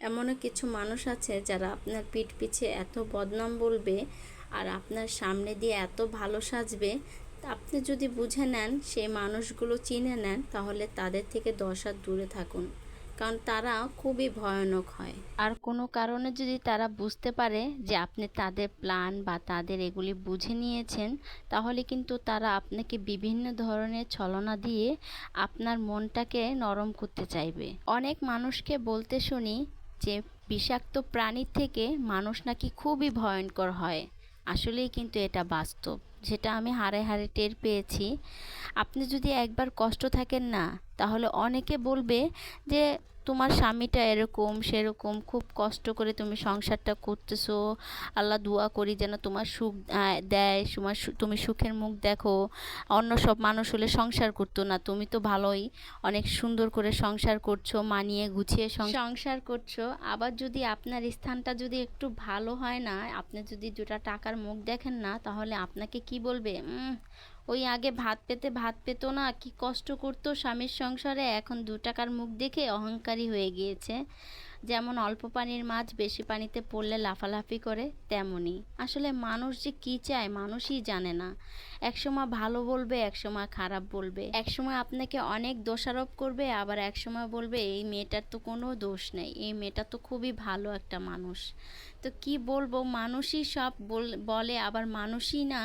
এমনও কিছু মানুষ আছে যারা আপনার পিঠ পিছে এত বদনাম বলবে আর আপনার সামনে দিয়ে এত ভালো সাজবে। আপনি যদি বুঝে নেন, সেই মানুষগুলো চিনে নেন, তাহলে তাদের থেকে 10 হাত দূরে থাকুন, কারণ তারা খুবই ভয়ানক হয়। আর কোনো কারণে যদি তারা বুঝতে পারে যে আপনি তাদের প্ল্যান বা তাদের এগুলি বুঝে নিয়েছেন, তাহলে কিন্তু তারা আপনাকে বিভিন্ন ধরনের ছলনা দিয়ে আপনার মনটাকে নরম করতে চাইবে। অনেক মানুষকে বলতে শুনি যে বিষাক্ত প্রাণীর থেকে মানুষ নাকি খুবই ভয়ঙ্কর হয়। আসলেই কিন্তু এটা বাস্তব, যেটা আমি হাড়ে হাড়ে টের পেয়েছি। আপনি যদি একবার কষ্ট থাকেন না, তাহলে অনেকে বলবে যে তোমার স্বামীটা এরকম সেরকম, খুব কষ্ট করে তুমি সংসারটা করতেছো, আল্লাহ দোয়া করি যেন তোমার সুখ দেয়, তুমি সুখের মুখ দেখো। অন্য সব মানুষ হলে সংসার করতো না, তুমি তো ভালোই, অনেক সুন্দর করে সংসার করছো, মানিয়ে গুছিয়ে সংসার করছো। আবার যদি আপনার স্থানটা যদি একটু ভালো হয় না, আপনি যদি দুটা টাকার মুখ দেখেন না, তাহলে আপনাকে কি বলবে, ওই আগে ভাত পেতো না, কি কষ্ট করতো স্বামীর সংসারে, এখন 2 টাকার মুখ দেখে অহংকারী হয়ে গিয়েছে। যেমন অল্প পানির মাছ বেশি পানিতে পড়লে লাফালাফি করে, তেমনই আসলে মানুষ যে কি চায় মানুষই জানে না। একসময় ভালো বলবে, একসময় খারাপ বলবে, একসময় আপনাকে অনেক দোষারোপ করবে, আবার একসময় বলবে এই মেয়েটার তো কোনো দোষ নেই, এই মেয়েটা তো খুবই ভালো একটা মানুষ। তো কি বলবো, মানুষই সব বলে, আবার মানুষই না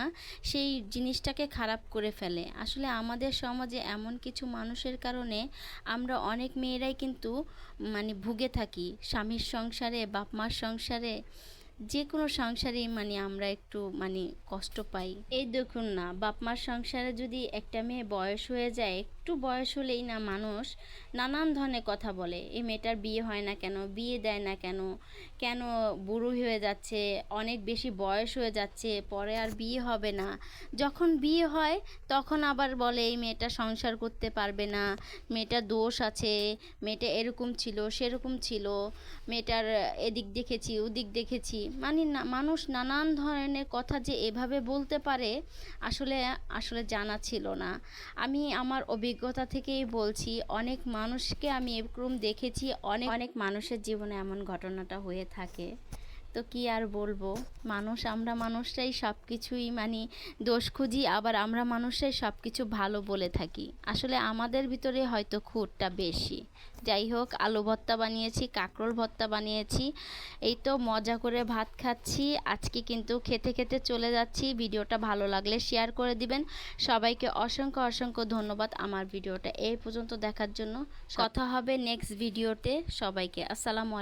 সেই জিনিসটাকে খারাপ করে ফেলে। আসলে আমাদের সমাজে এমন কিছু মানুষের কারণে আমরা অনেক মেয়েরাই কিন্তু ভুগে থাকি স্বামীর সংসারে, বাপ মার সংসারে, যে কোনো সংসারেই আমরা একটু কষ্ট পাই। এই দেখুন না, বাপ মার সংসারে যদি একটা মেয়ে বয়স হয়ে যায়, একটু বয়স হলেই না মানুষ নানান ধরনের কথা বলে, এই মেয়েটার বিয়ে হয় না কেন, বিয়ে দেয় না কেন, কেন বুড়ো হয়ে যাচ্ছে, অনেক বেশি বয়স হয়ে যাচ্ছে, পরে আর বিয়ে হবে না। যখন বিয়ে হয় তখন আবার বলে এই মেয়েটা সংসার করতে পারবে না, মেয়েটার দোষ আছে, মেয়েটা এরকম ছিল সেরকম ছিল, মেয়েটার এদিক দেখেছি ওদিক দেখেছি, মানুষ নানান ধরনের কথা যে এভাবে বলতে পারে, আসলে জানা ছিল না। আমি আমার অভিজ্ঞতা থেকেই বলছি, অনেক মানুষকে আমি এরকম দেখেছি, অনেক মানুষের জীবনে এমন ঘটনাটা হয়ে থাকে। তো কি আর বলবো, আমরা মানুষরাই সব কিছুই দোষ খুঁজি, আবার আমরা মানুষরাই সব কিছু ভালো বলে থাকি। আসলে আমাদের ভিতরে হয়তো খুঁতটা বেশি। যাই হোক, আলু ভর্তা বানিয়েছি, কাঁকরোল ভর্তা বানিয়েছি, এই তো মজা করে ভাত খাচ্ছি। আজকে কিন্তু খেতে খেতে চলে যাচ্ছি। ভিডিওটা ভালো লাগলে শেয়ার করে দিবেন। সবাইকে অসংখ্য অসংখ্য ধন্যবাদ আমার ভিডিওটা এই পর্যন্ত দেখার জন্য। কথা হবে নেক্সট ভিডিওতে। সবাইকে আসসালামু আলাইকুম।